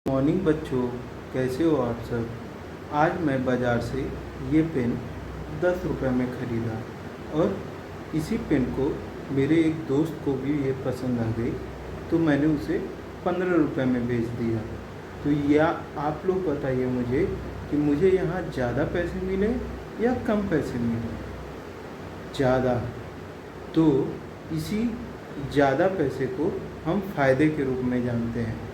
Morning बच्चों, कैसे हो आप सब। आज मैं बाज़ार से ये पेन 10 रुपए में ख़रीदा और इसी पेन को मेरे एक दोस्त को भी ये पसंद आ गई, तो मैंने उसे 15 रुपए में बेच दिया। तो या आप लोग बताइए मुझे कि मुझे यहाँ ज़्यादा पैसे मिले या कम पैसे मिले। ज़्यादा, तो इसी ज़्यादा पैसे को हम फ़ायदे के रूप में जानते हैं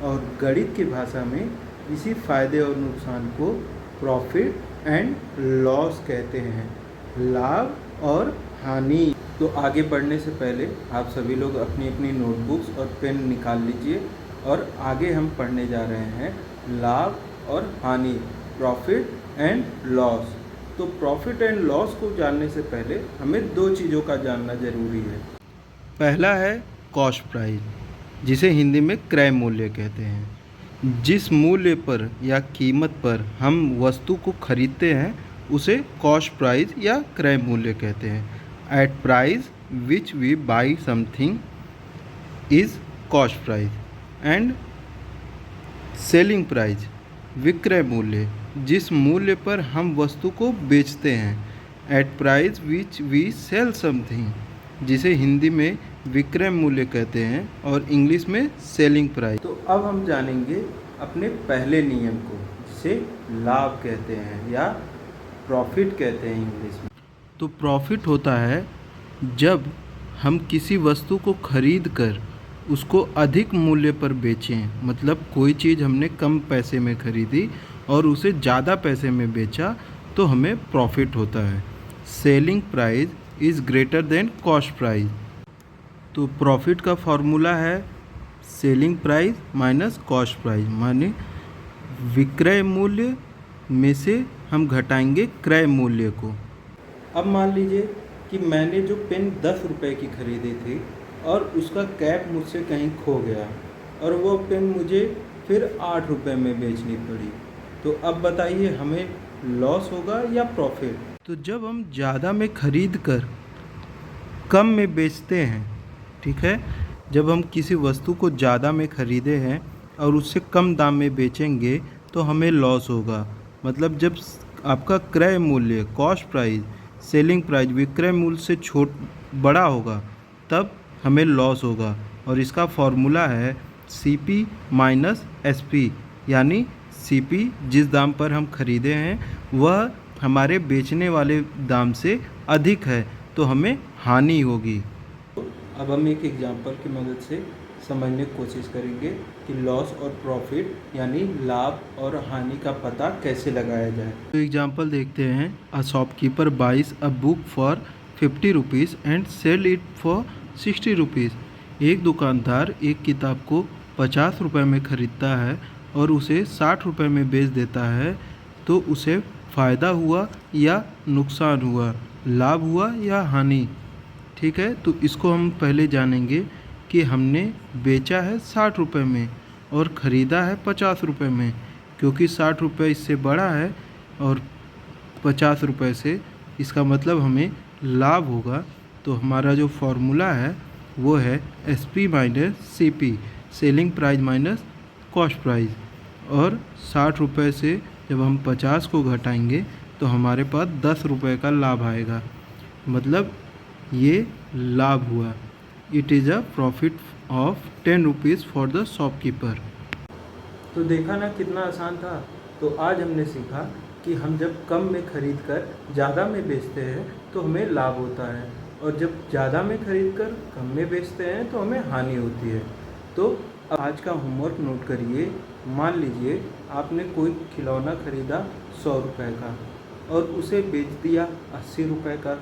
और गणित की भाषा में इसी फ़ायदे और नुकसान को प्रॉफिट एंड लॉस कहते हैं, लाभ और हानि। तो आगे बढ़ने से पहले आप सभी लोग अपनी अपनी नोटबुक्स और पेन निकाल लीजिए और आगे हम पढ़ने जा रहे हैं लाभ और हानि, प्रॉफिट एंड लॉस। तो प्रॉफिट एंड लॉस को जानने से पहले हमें दो चीज़ों का जानना ज़रूरी है। पहला है कॉस्ट प्राइस, जिसे हिंदी में क्रय मूल्य कहते हैं। जिस मूल्य पर या कीमत पर हम वस्तु को खरीदते हैं उसे कॉस्ट प्राइस या क्रय मूल्य कहते हैं। At price which we buy something is cost price and selling price विक्रय मूल्य, जिस मूल्य पर हम वस्तु को बेचते हैं। At price which we sell something, जिसे हिंदी में विक्रय मूल्य कहते हैं और इंग्लिश में सेलिंग प्राइस। तो अब हम जानेंगे अपने पहले नियम को, जिसे लाभ कहते हैं या प्रॉफिट कहते हैं इंग्लिश में। तो प्रॉफिट होता है जब हम किसी वस्तु को खरीद कर उसको अधिक मूल्य पर बेचें, मतलब कोई चीज़ हमने कम पैसे में खरीदी और उसे ज़्यादा पैसे में बेचा तो हमें प्रॉफिट होता है। Selling price is greater than cost price. तो प्रॉफिट का फॉर्मूला है selling price minus cost price, माने विक्रय मूल्य में से हम घटाएंगे क्रय मूल्य को। अब मान लीजिए कि मैंने जो पेन 10 रुपए की खरीदी थी और उसका कैप मुझसे कहीं खो गया और वो पेन मुझे फिर 8 रुपए में बेचनी पड़ी। तो अब बताइए हमें लॉस होगा या प्रॉफिट। तो जब हम ज़्यादा में खरीद कर कम में बेचते हैं, ठीक है, जब हम किसी वस्तु को ज़्यादा में ख़रीदे हैं और उससे कम दाम में बेचेंगे तो हमें लॉस होगा। मतलब जब आपका क्रय मूल्य कॉस्ट प्राइस सेलिंग प्राइस विक्रय मूल्य से बड़ा होगा तब हमें लॉस होगा। और इसका फॉर्मूला है CP माइनस SP, यानी CP जिस दाम पर हम खरीदे हैं वह हमारे बेचने वाले दाम से अधिक है तो हमें हानि होगी। अब हम एक एग्जांपल की मदद से समझने की कोशिश करेंगे कि लॉस और प्रॉफिट यानी लाभ और हानि का पता कैसे लगाया जाए। तो एग्जांपल देखते हैं। A shopkeeper buys a book for 50 rupees and sell it for 60 rupees. एक दुकानदार एक किताब को 50 रुपये में ख़रीदता है और उसे 60 रुपये में बेच देता है, तो उसे फ़ायदा हुआ या नुकसान हुआ, लाभ हुआ या हानि। ठीक है, तो इसको हम पहले जानेंगे कि हमने बेचा है 60 रुपये में और ख़रीदा है 50 रुपये में। क्योंकि 60 रुपये इससे बड़ा है और 50 रुपये से, इसका मतलब हमें लाभ होगा। तो हमारा जो फॉर्मूला है वो है SP minus CP, selling price minus cost price. और 60 रुपये से जब हम 50 को घटाएंगे तो हमारे पास 10 रुपये का लाभ आएगा, मतलब ये लाभ हुआ। It is a profit of 10 rupees for the shopkeeper. तो देखा ना कितना आसान था। तो आज हमने सीखा कि हम जब कम में खरीद कर ज़्यादा में बेचते हैं तो हमें लाभ होता है और जब ज़्यादा में खरीद कर कम में बेचते हैं तो हमें हानि होती है। तो आज का होमवर्क नोट करिए। मान लीजिए आपने कोई खिलौना खरीदा 100 रुपये का और उसे बेच दिया 80 रुपये का,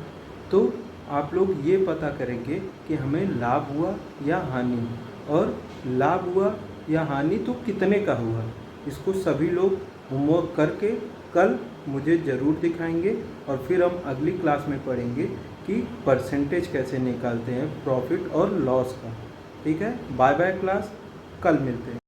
तो आप लोग ये पता करेंगे कि हमें लाभ हुआ या हानि, और लाभ हुआ या हानि तो कितने का हुआ। इसको सभी लोग होमवर्क करके कल मुझे ज़रूर दिखाएंगे और फिर हम अगली क्लास में पढ़ेंगे कि परसेंटेज कैसे निकालते हैं प्रॉफिट और लॉस का। ठीक है, बाय बाय क्लास, कल मिलते हैं।